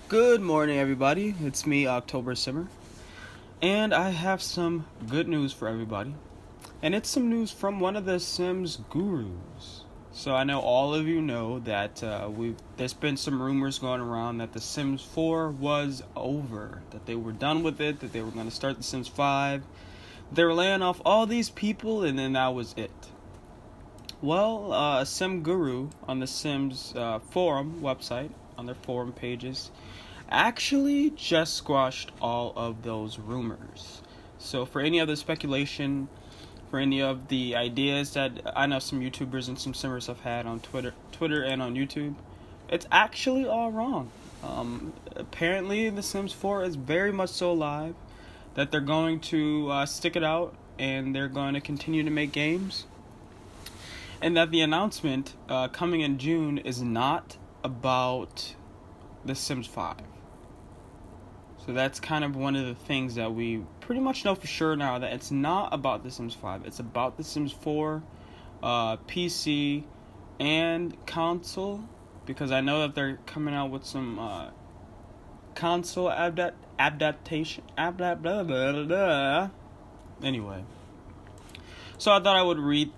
Good morning, everybody. It's me, October Simmer, and I have some good news for everybody. And it's some news from one of the Sims gurus. So I know all of you know that there's been some rumors going around that The Sims 4 was over, that they were done with it, that they were going to start The Sims 5. They were laying off all these people, and then that was it. Well, a Sim Guru on the Sims forum website, on their forum pages, actually just squashed all of those rumors. So for any other speculation, for any of the ideas that I know some YouTubers and some Simmers have had on Twitter and on YouTube, it's actually all wrong. Apparently, The Sims 4 is very much so alive, that they're going to stick it out and they're going to continue to make games. And that the announcement coming in June is not about The Sims 5. So that's kind of one of the things that we pretty much know for sure now, that it's not about The Sims 5. It's about The Sims 4, PC, and console. Because I know that they're coming out with some console adaptation. Anyway. So I thought I would read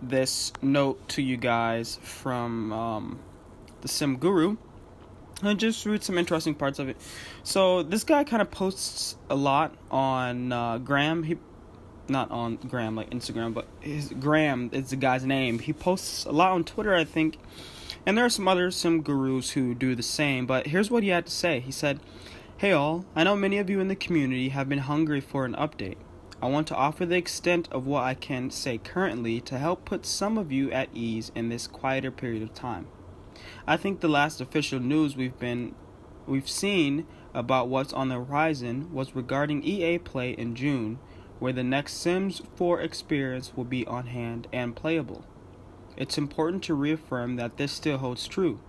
this note to you guys from the Sim Guru. And just read some interesting parts of it. So this guy kind of posts a lot on Gram. Not on Gram like Instagram, but his Gram is the guy's name. He posts a lot on Twitter, I think. And there are some other Sim gurus who do the same. But here's what he had to say. He said, "Hey all, I know many of you in the community have been hungry for an update. I want to offer the extent of what I can say currently to help put some of you at ease in this quieter period of time. I think the last official news we've seen about what's on the horizon was regarding EA Play in June, where the next Sims 4 experience will be on hand and playable. It's important to reaffirm that this still holds true.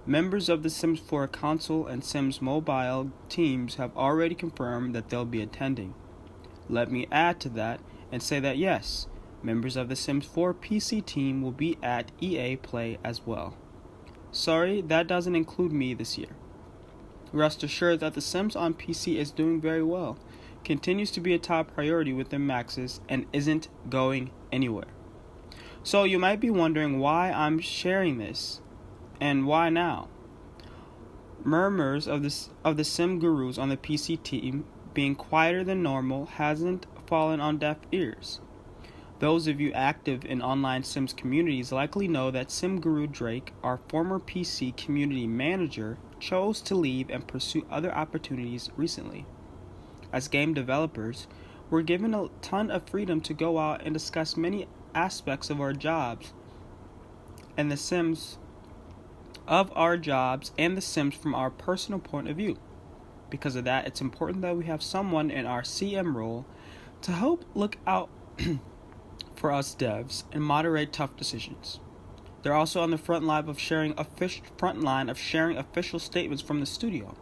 Members of the Sims 4 console and Sims mobile teams have already confirmed that they'll be attending. Let me add to that and say that yes, members of the Sims 4 PC team will be at EA Play as well. Sorry, that doesn't include me this year. Rest assured that The Sims on PC is doing very well, continues to be a top priority within Maxis, and isn't going anywhere." So you might be wondering why I'm sharing this, and why now? Murmurs of the Sim gurus on the PC team being quieter than normal hasn't fallen on deaf ears. Those of you active in online Sims communities likely know that SimGuru Drake, our former PC community manager, chose to leave and pursue other opportunities recently. As game developers, we're given a ton of freedom to go out and discuss many aspects of our jobs and the Sims from our personal point of view. Because of that, it's important that we have someone in our CM role to help look out for us devs and moderate tough decisions. They're also on the front line of sharing official statements from the studio.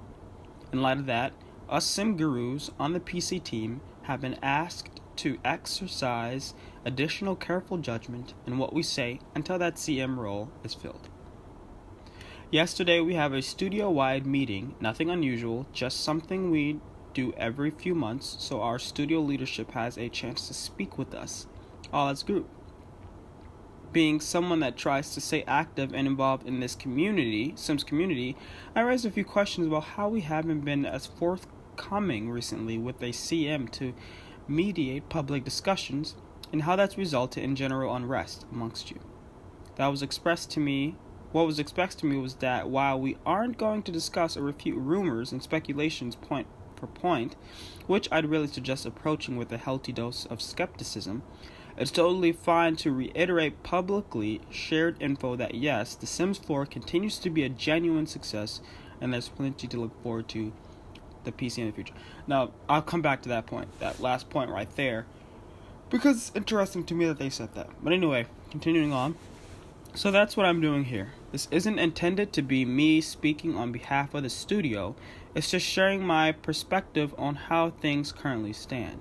In light of that, us Sim gurus on the PC team have been asked to exercise additional careful judgment in what we say until that CM role is filled. Yesterday we have a studio-wide meeting, nothing unusual, just something we do every few months, so our studio leadership has a chance to speak with us all as a group. Being someone that tries to stay active and involved in this community, Sims community, I raised a few questions about how we haven't been as forthcoming recently with a CM to mediate public discussions, and how that's resulted in general unrest amongst you. What was expressed to me was that while we aren't going to discuss or refute rumors and speculations point for point, which I'd really suggest approaching with a healthy dose of skepticism, it's totally fine to reiterate publicly shared info that yes, The Sims 4 continues to be a genuine success, and there's plenty to look forward to the PC in the future. Now, I'll come back to that point, that last point right there, because it's interesting to me that they said that. But anyway, continuing on. So that's what I'm doing here. This isn't intended to be me speaking on behalf of the studio. It's just sharing my perspective on how things currently stand.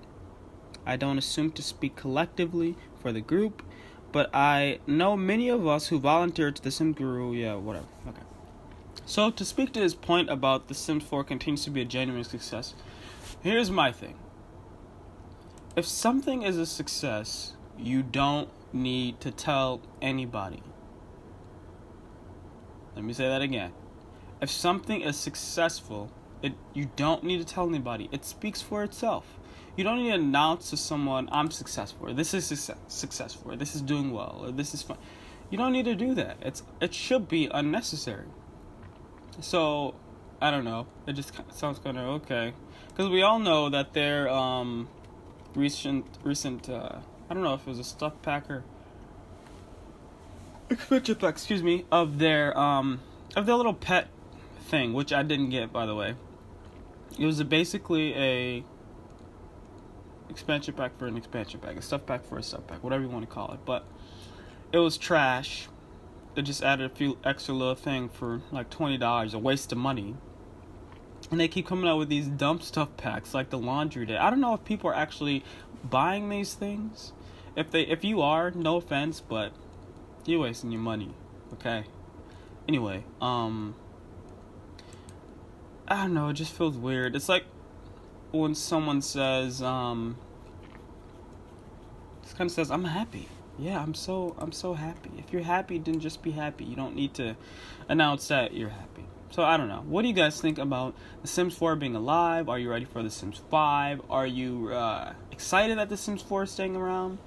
I don't assume to speak collectively for the group, but I know many of us who volunteered to the SimGuru, okay. So to speak to his point about The Sims 4 continues to be a genuine success, here's my thing. If something is a success, you don't need to tell anybody. Let me say that again. If something is successful, you don't need to tell anybody. It speaks for itself. You don't need to announce to someone, I'm successful, or this is successful, or this is doing well, or this is fun. You don't need to do that. It should be unnecessary. So, I don't know. It just sounds kind of okay. Because we all know that their recent I don't know if it was a stuff packer, excuse me, of their little pet thing, which I didn't get, by the way. It was basically a expansion pack for an expansion pack, a stuff pack for a stuff pack, whatever you want to call it. But it was trash. It just added a few extra little thing for like $20, a waste of money. And they keep coming out with these dumb stuff packs like the laundry day. I don't know if people are actually buying these things. If you are, no offense, but you're wasting your money. Okay. Anyway, I don't know, it just feels weird. It's like when someone says, this kind of says, I'm happy. Yeah, I'm so happy. If you're happy, then just be happy. You don't need to announce that you're happy. So I don't know. What do you guys think about The Sims 4 being alive? Are you ready for The Sims 5? Are you excited that The Sims 4 is staying around?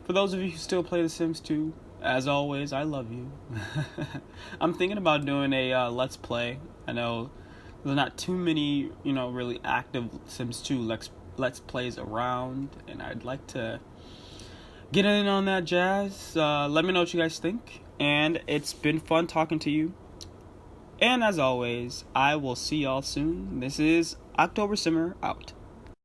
For those of you who still play The Sims 2, as always, I love you. I'm thinking about doing a Let's Play. I know there's not too many, really active Sims 2 Let's Plays around, and I'd like to get in on that jazz. Let me know what you guys think, and it's been fun talking to you. And as always, I will see y'all soon. This is October Simmer out.